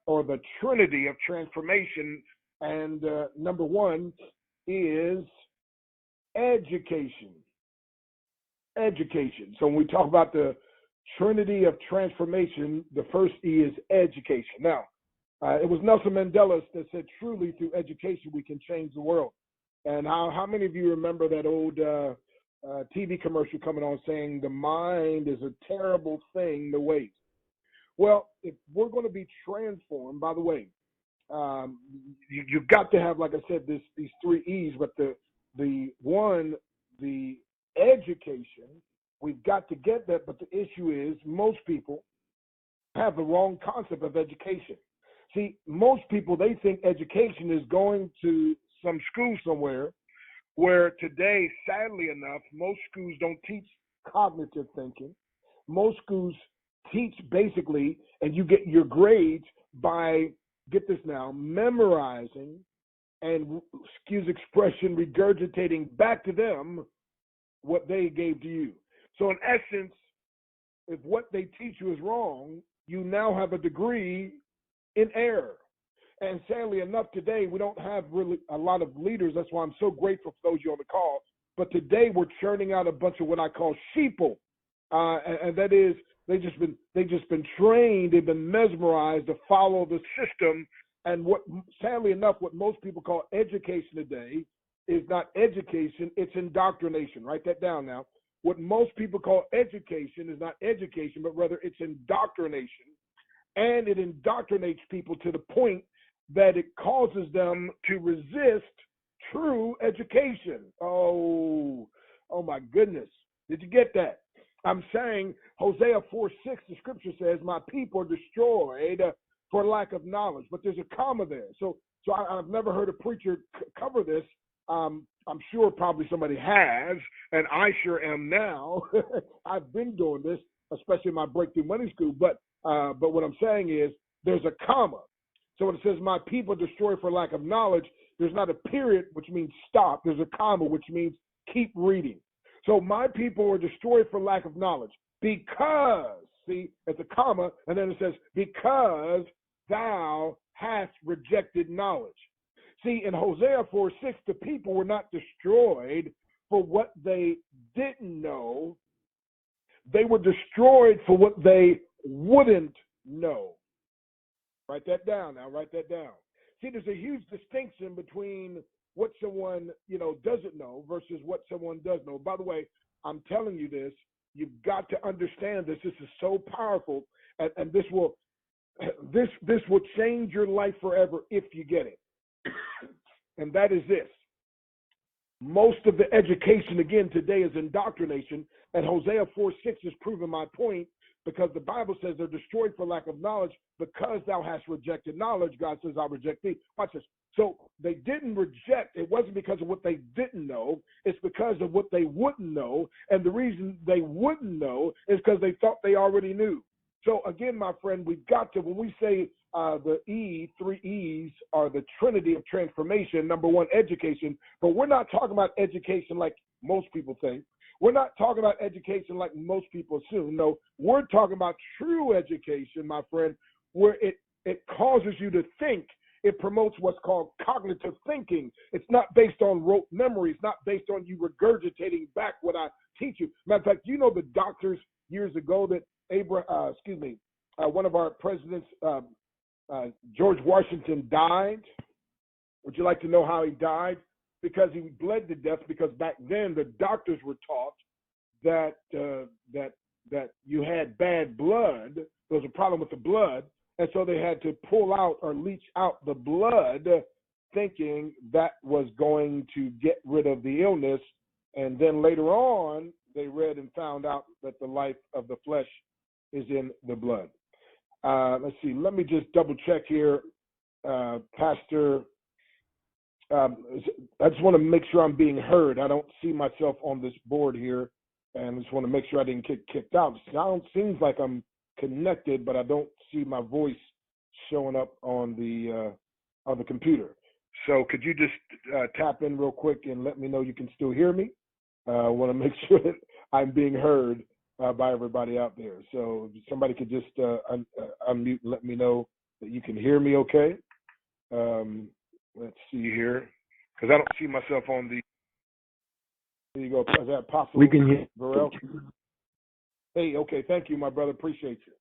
or the Trinity of transformation. And number one is education. Education. So when we talk about the Trinity of transformation, the first E is education. Now, it was Nelson Mandela that said, truly through education we can change the world. And how many of you remember that old TV commercial coming on saying the mind is a terrible thing to waste? Well, if we're going to be transformed, by the way, you've got to have, like I said, these three E's, but the education, we've got to get that. But the issue is most people have the wrong concept of education. See, most people, they think education is going to some school somewhere, where today, sadly enough, most schools don't teach cognitive thinking. Most schools teach basically, and you get your grades by, get this now, memorizing and, excuse expression, regurgitating back to them what they gave to you. So in essence, if what they teach you is wrong, you now have a degree in error. And sadly enough, today we don't have really a lot of leaders. That's why I'm so grateful for those of you on the call. But today we're churning out a bunch of what I call sheeple, and that is they just been trained, they've been mesmerized to follow the system. And what, sadly enough, what most people call education today is not education; it's indoctrination. Write that down now. What most people call education is not education, but rather it's indoctrination, and it indoctrinates people to the point that it causes them to resist true education. Oh my goodness. Did you get that? I'm saying Hosea 4:6, the scripture says, my people are destroyed for lack of knowledge. But there's a comma there. So I've never heard a preacher cover this. I'm sure probably somebody has, and I sure am now. I've been doing this, especially in my Breakthrough Money School. But what I'm saying is there's a comma. So when it says, my people are destroyed for lack of knowledge, there's not a period, which means stop. There's a comma, which means keep reading. So my people are destroyed for lack of knowledge because, see, it's a comma, and then it says, because thou hast rejected knowledge. See, in Hosea 4:6, the people were not destroyed for what they didn't know. They were destroyed for what they wouldn't know. Write that down now. Write that down. See, there's a huge distinction between what someone, doesn't know versus what someone does know. By the way, I'm telling you this. You've got to understand this. This is so powerful, and this will change your life forever if you get it. And that is this. Most of the education, again, today is indoctrination, and Hosea 4:6 is proving my point, because the Bible says they're destroyed for lack of knowledge because thou hast rejected knowledge. God says, I'll reject thee. Watch this. So they didn't reject. It wasn't because of what they didn't know. It's because of what they wouldn't know. And the reason they wouldn't know is because they thought they already knew. So again, my friend, we've got to, when we say the three E's are the Trinity of transformation, number one, education, but we're not talking about education like most people think. We're not talking about education like most people assume. No, we're talking about true education, my friend, where it causes you to think. It promotes what's called cognitive thinking. It's not based on rote memory. It's not based on you regurgitating back what I teach you. Matter of fact, you know the doctors years ago that one of our presidents, George Washington, died. Would you like to know how he died? Because he bled to death, because back then the doctors were taught that you had bad blood. There was a problem with the blood, and so they had to pull out or leach out the blood, thinking that was going to get rid of the illness. And then later on, they read and found out that the life of the flesh is in the blood. Let's see. Let me just double check here, Pastor. I just want to make sure I'm being heard. I don't see myself on this board here, and I just want to make sure I didn't get kicked out. It seems like I'm connected, but I don't see my voice showing up on the computer. So could you just tap in real quick and let me know you can still hear me? I want to make sure that I'm being heard by everybody out there. So if somebody could just unmute and let me know that you can hear me okay. Um, let's see here, because I don't see myself on the. There you go. Is that Apostle We can hear. Burrell? Hey, okay. Thank you, my brother. Appreciate you.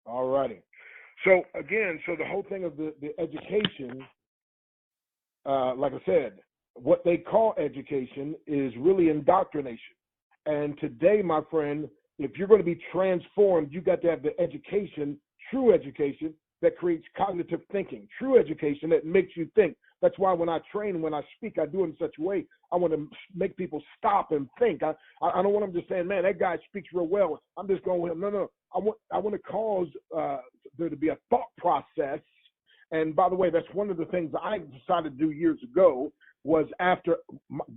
All righty. So again, so the whole thing of the education, like I said, what they call education is really indoctrination. And today, my friend, if you're going to be transformed, you got to have the education, true education that creates cognitive thinking, true education that makes you think. That's why when I train, when I speak, I do it in such a way. I want to make people stop and think. I don't want them just saying, "Man, that guy speaks real well. I'm just going with him." No, no. I want to cause there to be a thought process. And by the way, that's one of the things I decided to do years ago. Was after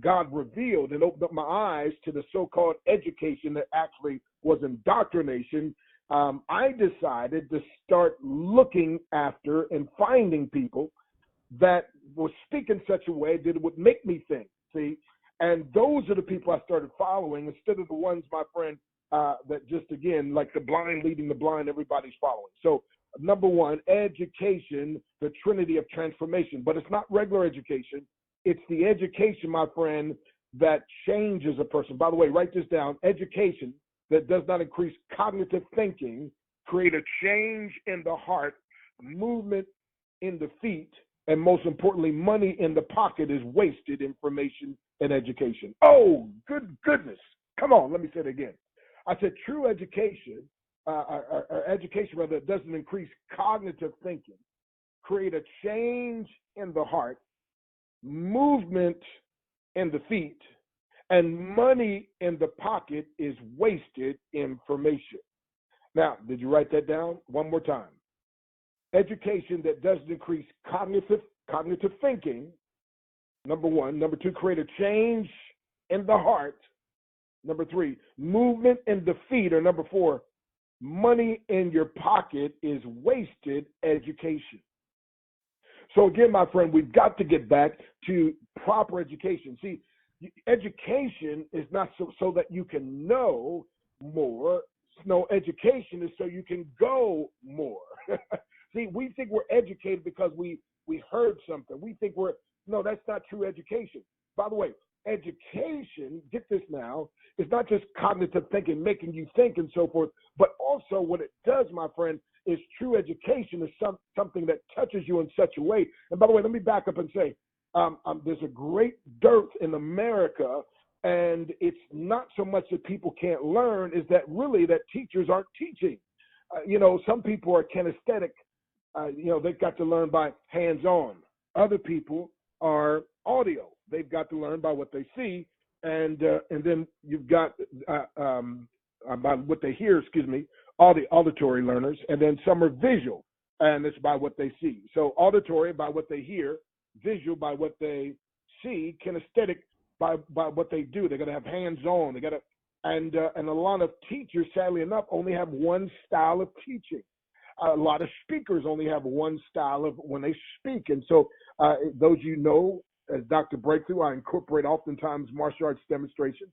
God revealed and opened up my eyes to the so-called education that actually was indoctrination. I decided to start looking after and finding people that will speak in such a way that it would make me think, see? And those are the people I started following instead of the ones, my friend, that just, again, like the blind leading the blind, everybody's following. So, number one, education, the Trinity of transformation. But it's not regular education. It's the education, my friend, that changes a person. By the way, write this down. Education that does not increase cognitive thinking, create a change in the heart, movement in the feet, and most importantly, money in the pocket is wasted information and education. Oh, good goodness. Come on, let me say it again. I said true education, or education rather, that doesn't increase cognitive thinking, create a change in the heart, movement in the feet, and money in the pocket is wasted information. Now, did you write that down? One more time. Education that doesn't increase cognitive thinking, number one. Number two, create a change in the heart. Number three, movement in the feet. Or number four, money in your pocket is wasted education. So again, my friend, we've got to get back to proper education. See, education is not so that you can know more. No, education is so you can go more. See, we think we're educated because we heard something. We think no, that's not true education. By the way, education, get this now, is not just cognitive thinking, making you think and so forth, but also what it does, my friend, is true education is something that touches you in such a way. And by the way, let me back up and say, there's a great dearth in America, and it's not so much that people can't learn, is that really that teachers aren't teaching. Some people are kinesthetic. They've got to learn by hands-on. Other people are audio. They've got to learn by what they see, and then you've got by what they hear. Auditory learners, and then some are visual, and it's by what they see. So auditory by what they hear, visual by what they see, kinesthetic by what they do. They're going to have hands-on. And a lot of teachers, sadly enough, only have one style of teaching. A lot of speakers only have one style of when they speak, and so those as Dr. Breakthrough, I incorporate oftentimes martial arts demonstrations.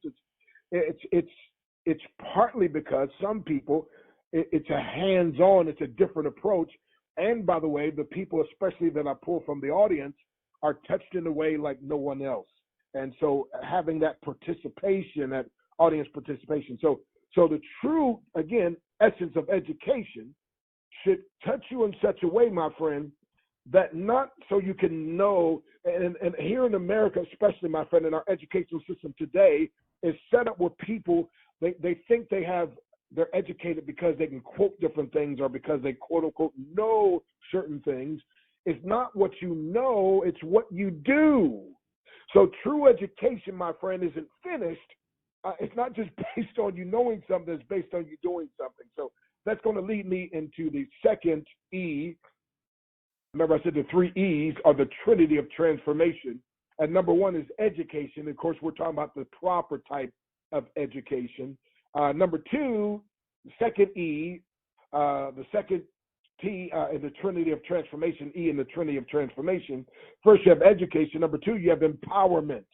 It's partly because some people, it's a hands-on, it's a different approach. And by the way, the people, especially that I pull from the audience, are touched in a way like no one else. And so having that participation, that audience participation. So the true, again, essence of education should touch you in such a way, my friend, that not so you can know, and here in America, especially, my friend, in our educational system today, is set up where people, they think they're educated because they can quote different things or because they quote unquote know certain things. It's not what you know, it's what you do. So true education, my friend, isn't finished. It's not just based on you knowing something, it's based on you doing something. So that's going to lead me into the second E. Remember, I said the three E's are the Trinity of transformation. And number one is education. Of course, we're talking about the proper type of education. Number two, the second E, the second T in the Trinity of transformation, E in the Trinity of transformation. First, you have education. Number two, you have empowerment.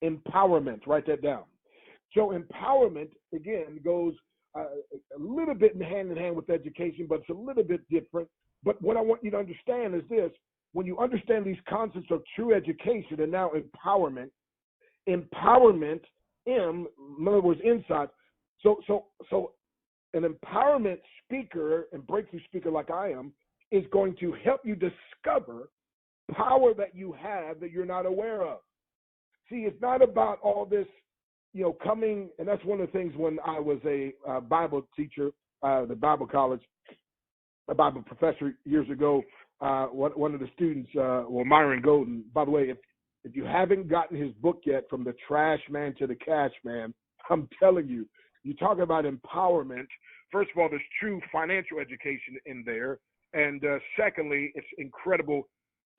Empowerment, write that down. So empowerment, again, goes a little bit hand in hand with education, but it's a little bit different. But what I want you to understand is this: when you understand these concepts of true education and now empowerment, in other words, inside. So an empowerment speaker and breakthrough speaker like I am is going to help you discover power that you have that you're not aware of. See, it's not about all this, coming, and that's one of the things when I was a Bible teacher, the Bible college, a Bible professor years ago. One of the students, Myron Golden. By the way, if you haven't gotten his book yet, From the Trash Man to the Cash Man, I'm telling you, you talk about empowerment. First of all, there's true financial education in there, and secondly, it's incredible,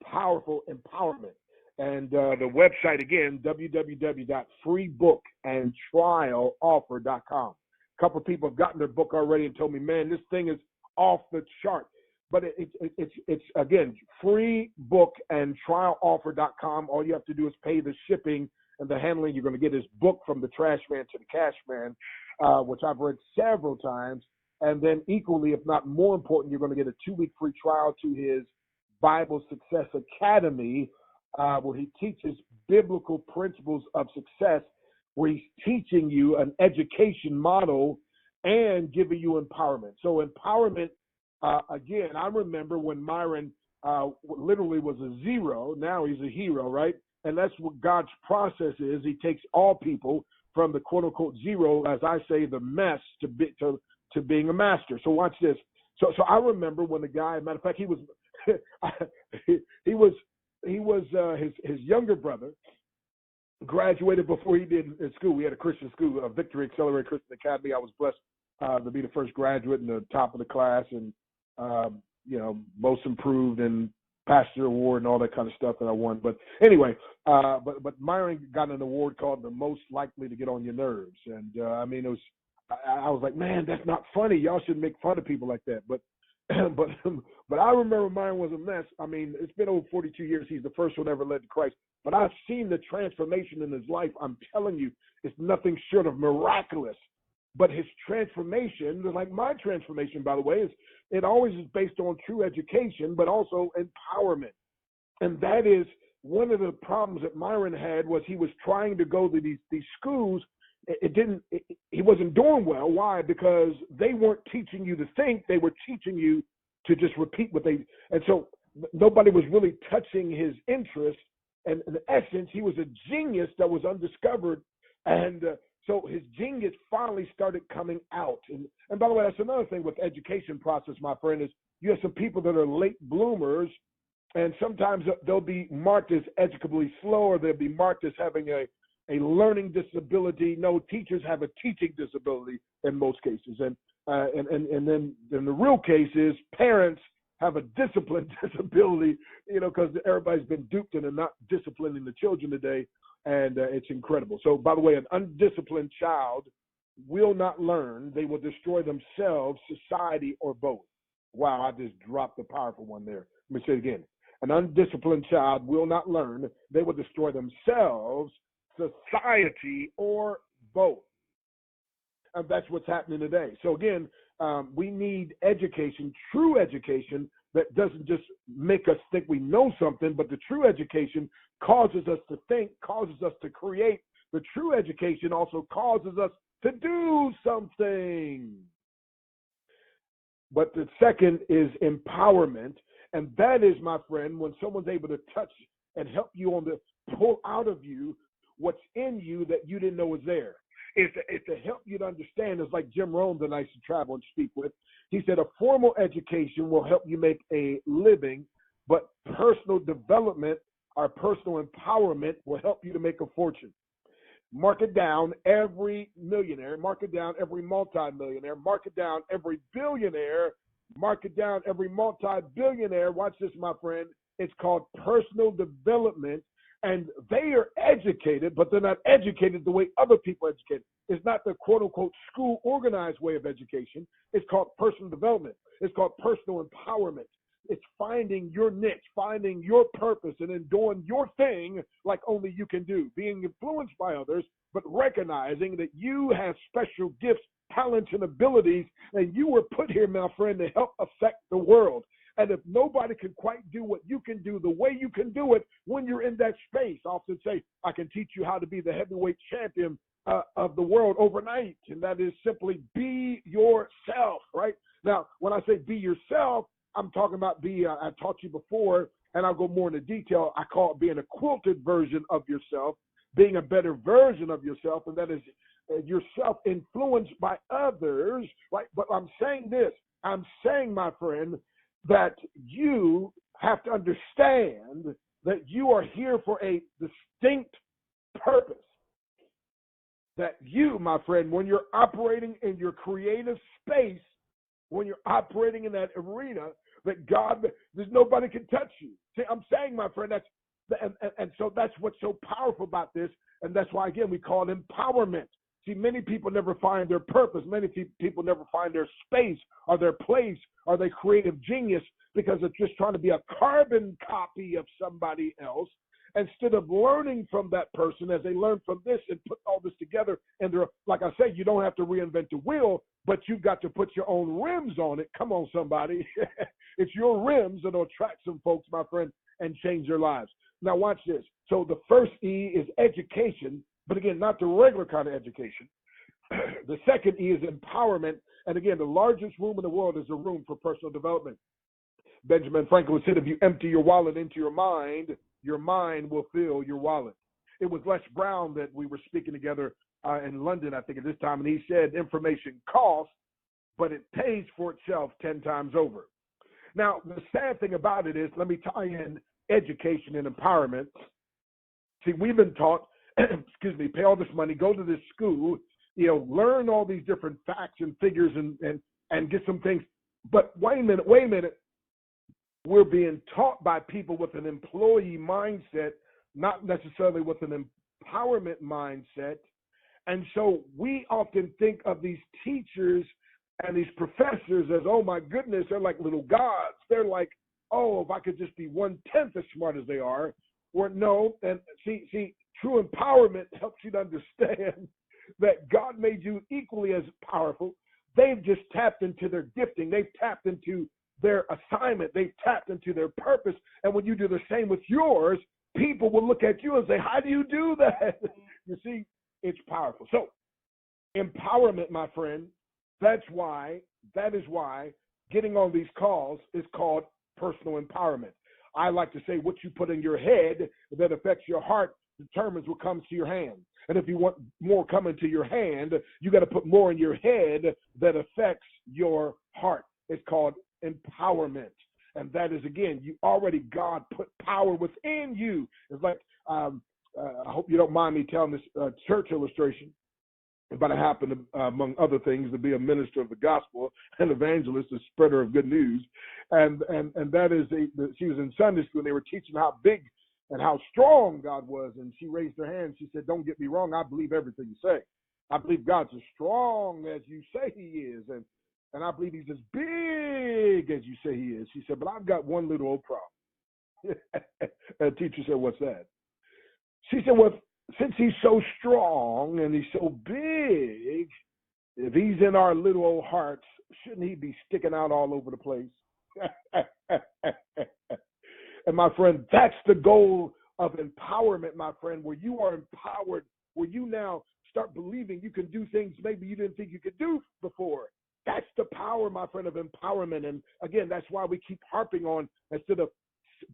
powerful empowerment. And the website again, www.freebookandtrialoffer.com. A couple of people have gotten their book already and told me, man, this thing is off the chart. But it's again, freebookandtrialoffer.com. All you have to do is pay the shipping and the handling. You're going to get his book, From the Trash Man to the Cash Man, which I've read several times. And then equally, if not more important, you're going to get a 2-week free trial to his Bible Success Academy, where he teaches biblical principles of success, where he's teaching you an education model and giving you empowerment. So empowerment, again, I remember when Myron literally was a zero. Now he's a hero, right? And that's what God's process is. He takes all people from the quote unquote zero, as I say, the mess, to being a master. So watch this. So I remember when the guy, matter of fact, he was his younger brother graduated before he did in school. We had a Christian school, a Victory Accelerated Christian Academy. I was blessed to be the first graduate and the top of the class, and most improved and pastor award and all that kind of stuff that I won. But anyway, but Myron got an award called the most likely to get on your nerves, and I was like, man, that's not funny. Y'all shouldn't make fun of people like that. But I remember Myron was a mess. I mean, it's been over 42 years. He's the first one ever led to Christ. But I've seen the transformation in his life. I'm telling you, it's nothing short of miraculous. But his transformation, like my transformation, by the way, it always is based on true education, but also empowerment. And that is one of the problems that Myron had, was he was trying to go to these schools. He wasn't doing well. Why? Because they weren't teaching you to think. They were teaching you to just repeat and so nobody was really touching his interest. And in essence, he was a genius that was undiscovered. And so his genius finally started coming out. And by the way, that's another thing with the education process, my friend, is you have some people that are late bloomers, and sometimes they'll be marked as educably slow, or they'll be marked as having a learning disability. No, teachers have a teaching disability in most cases. And then the real case is parents have a discipline disability, because everybody's been duped into not disciplining the children today. And it's incredible. So, by the way, an undisciplined child will not learn. They will destroy themselves, society, or both. Wow, I just dropped the powerful one there. Let me say it again. An undisciplined child will not learn. They will destroy themselves, society, or both. And that's what's happening today. So again, we need education, true education, that doesn't just make us think we know something, but the true education causes us to think, causes us to create. The true education also causes us to do something. But the second is empowerment. And that is, my friend, when someone's able to touch and help you pull out of you what's in you that you didn't know was there. It's to help you to understand. It's like Jim Rohn that I used to travel and speak with. He said a formal education will help you make a living, but personal development or personal empowerment will help you to make a fortune. Mark it down, every millionaire. Mark it down, every multimillionaire. Mark it down, every billionaire. Mark it down, every multi-billionaire. Watch this, my friend. It's called personal development. And they are educated, but they're not educated the way other people are educated. It's not the quote-unquote school organized way of education. It's called personal development. It's called personal empowerment. It's finding your niche, finding your purpose, and then doing your thing like only you can do. Being influenced by others, but recognizing that you have special gifts, talents, and abilities, and you were put here, my friend, to help affect the world. And if nobody can quite do what you can do the way you can do it when you're in that space, I often say, I can teach you how to be the heavyweight champion of the world overnight. And that is simply be yourself, right? Now, when I say be yourself, I'm talking about I taught you before, and I'll go more into detail. I call it being a quilted version of yourself, being a better version of yourself, and that is yourself influenced by others, right? But I'm saying this. I'm saying, my friend, that you have to understand that you are here for a distinct purpose. That you, my friend, when you're operating in your creative space, when you're operating in that arena, that there's nobody can touch you. See, I'm saying, my friend, and so that's what's so powerful about this, and that's why, again, we call it empowerment. See, many people never find their purpose. Many people never find their space or their place or their creative genius because they're just trying to be a carbon copy of somebody else instead of learning from that person as they learn from this and put all this together. And like I say, you don't have to reinvent the wheel, but you've got to put your own rims on it. Come on, somebody. It's your rims that'll attract some folks, my friend, and change their lives. Now, watch this. So the first E is education, but again, not the regular kind of education. The second E is empowerment. And again, the largest room in the world is a room for personal development. Benjamin Franklin said, if you empty your wallet into your mind will fill your wallet. It was Les Brown that we were speaking together in London, I think, at this time, and he said information costs, but it pays for itself 10 times over. Now, the sad thing about it is, let me tie in education and empowerment. See, we've been taught, pay all this money, go to this school, learn all these different facts and figures and get some things. But wait a minute. We're being taught by people with an employee mindset, not necessarily with an empowerment mindset. And so we often think of these teachers and these professors as, oh my goodness, they're like little gods. They're like, oh, if I could just be 1/10 as smart as they are. Or no, and see, true empowerment helps you to understand that God made you equally as powerful. They've just tapped into their gifting. They've tapped into their assignment. They've tapped into their purpose. And when you do the same with yours, people will look at you and say, how do you do that? You see, it's powerful. So empowerment, my friend, that is why getting on these calls is called personal empowerment. I like to say what you put in your head that affects your heart determines what comes to your hand. And if you want more coming to your hand, you got to put more in your head that affects your heart. It's called empowerment. And that is, again, God put power within you. It's like, I hope you don't mind me telling this church illustration, but I happen to, among other things, to be a minister of the gospel, an evangelist, a spreader of good news. And that is, she was in Sunday school, and they were teaching how big and how strong God was. And she raised her hand. She said, don't get me wrong. I believe everything you say. I believe God's as strong as you say he is. And I believe he's as big as you say he is. She said, but I've got one little old problem. And the teacher said, what's that? She said, well, since he's so strong and he's so big, if he's in our little old hearts, shouldn't he be sticking out all over the place? And my friend, that's the goal of empowerment, my friend, where you are empowered, where you now start believing you can do things maybe you didn't think you could do before. That's the power, my friend, of empowerment. And again, that's why we keep harping on, instead of,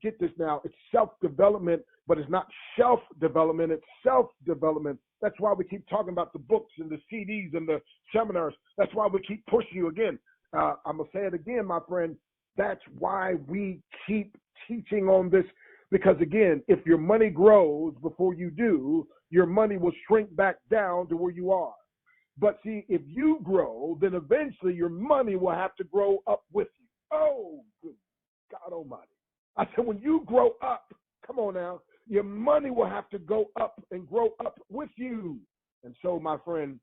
get this now, it's self-development, but it's not shelf-development, it's self-development. That's why we keep talking about the books and the CDs and the seminars. That's why we keep pushing you again. I'm going to say it again, my friend. That's why we keep teaching on this, because again, if your money grows before you do, your money will shrink back down to where you are. But see, if you grow, then eventually your money will have to grow up with you. Oh, good God Almighty. I said, when you grow up, come on now, your money will have to go up and grow up with you. And so, my friend,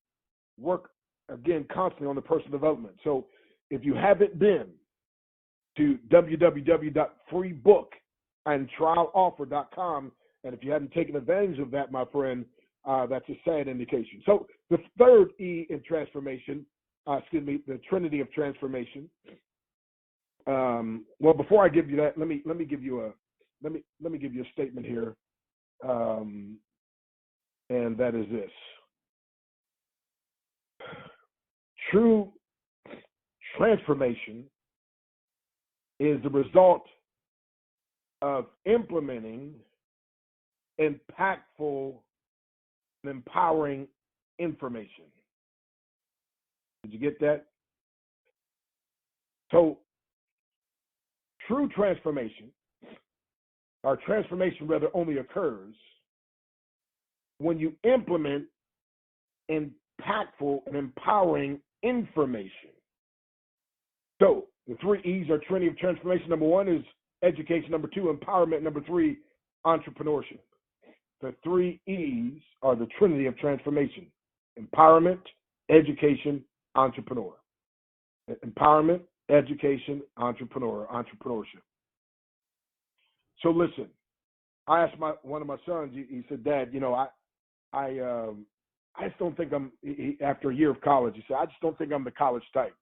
work again constantly on the personal development. So if you haven't been to www.freebookandtrialoffer.com, and if you haven't taken advantage of that, my friend, that's a sad indication. So the third E in transformation, the Trinity of transformation, Well, before I give you that, let me give you a statement here, and that is this: true transformation is the result of implementing impactful and empowering information. Did you get that? So, true transformation, or transformation rather, only occurs when you implement impactful and empowering information. So, the three E's are Trinity of transformation. Number one is education. Number two, empowerment. Number three, entrepreneurship. The three E's are the Trinity of transformation: empowerment, education, entrepreneur. Empowerment, education, entrepreneurship. So listen, I asked one of my sons. He said, "Dad, I just don't think after a year of college." He said, "I just don't think I'm the college type."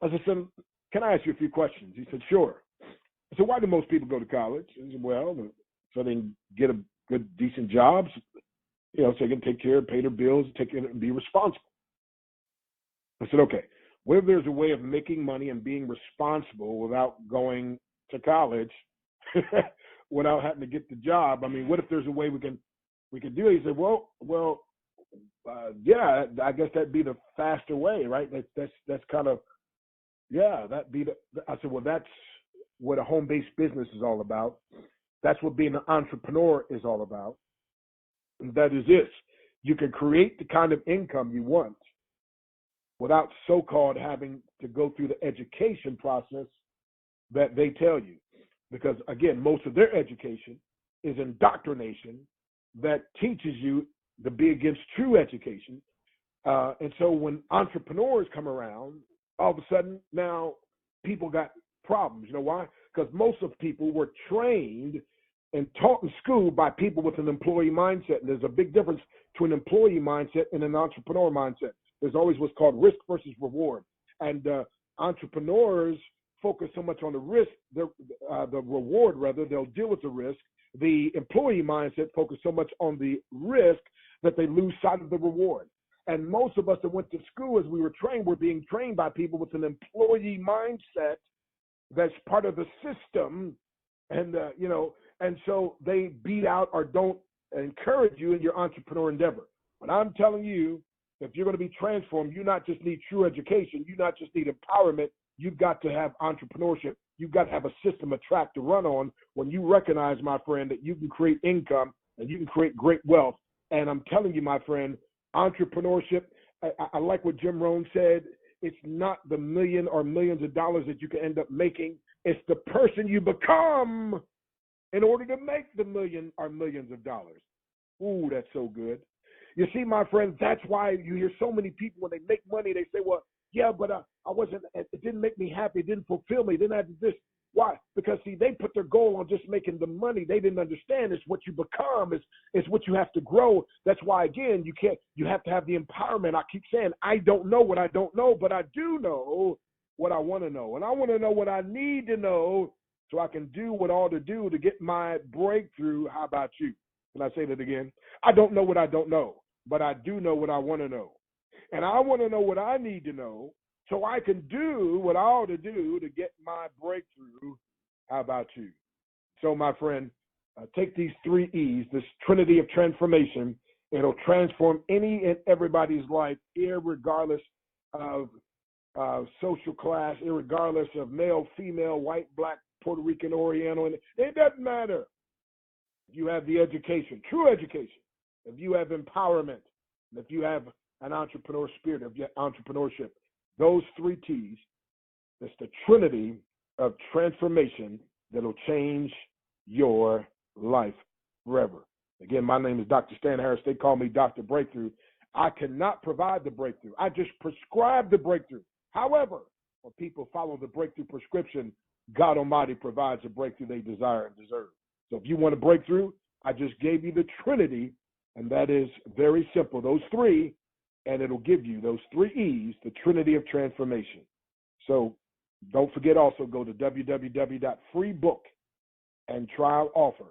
I said, "Son, can I ask you a few questions?" He said, "Sure." I said, "Why do most people go to college?" He said, "Well, so they can get a good, decent jobs, so they can take care, pay their bills, take care, and be responsible." I said, "Okay, what if there's a way of making money and being responsible without going to college, without having to get the job? I mean, what if there's a way we can do it?" He said, "Well, yeah, I guess that'd be the faster way, right? That's kind of, yeah, that'd be the." I said, "Well, that's what a home-based business is all about. That's what being an entrepreneur is all about. And that is this: you can create the kind of income you want without so-called having to go through the education process that they tell you. Because, again, most of their education is indoctrination that teaches you to be against true education. And so when entrepreneurs come around, all of a sudden now people got problems. You know why? Because most of people were trained and taught in school by people with an employee mindset. And there's a big difference between an employee mindset and an entrepreneur mindset. There's always what's called risk versus reward. And entrepreneurs focus so much on the risk, the reward rather, they'll deal with the risk. The employee mindset focus so much on the risk that they lose sight of the reward. And most of us that went to school as we were trained, were being trained by people with an employee mindset that's part of the system. And, and so they beat out or don't encourage you in your entrepreneur endeavor. But I'm telling you, if you're going to be transformed, you not just need true education, you not just need empowerment, you've got to have entrepreneurship. You've got to have a system, a track to run on when you recognize, my friend, that you can create income and you can create great wealth. And I'm telling you, my friend, entrepreneurship, I like what Jim Rohn said. It's not the million or millions of dollars that you can end up making. It's the person you become in order to make the million or millions of dollars. Ooh, that's so good. You see, my friend, that's why you hear so many people when they make money, they say, well, yeah, but it didn't make me happy. It didn't fulfill me. It didn't have this. Why? Because, see, they put their goal on just making the money. They didn't understand it's what you become. It's what you have to grow. That's why, again, you have to have the empowerment. I keep saying, I don't know what I don't know, but I do know what I want to know. And I want to know what I need to know so I can do what I ought to do to get my breakthrough. How about you? Can I say that again? I don't know what I don't know, but I do know what I want to know. And I want to know what I need to know so I can do what I ought to do to get my breakthrough. How about you? So, my friend, take these three E's, this Trinity of transformation. It'll transform any and everybody's life, irregardless of social class, irregardless of male, female, white, black, Puerto Rican, Oriental. It doesn't matter. If you have the education, true education, if you have empowerment, if you have an entrepreneur spirit, if you have entrepreneurship, those three T's, that's the Trinity of transformation that'll change your life forever. Again, my name is Dr. Stan Harris. They call me Dr. Breakthrough. I cannot provide the breakthrough. I just prescribe the breakthrough. However, when people follow the breakthrough prescription, God Almighty provides the breakthrough they desire and deserve. So if you want a breakthrough, I just gave you the Trinity, and that is very simple. Those three, and it'll give you those three E's, the Trinity of transformation. So Don't forget also go to www.freebookandtrialoffer.com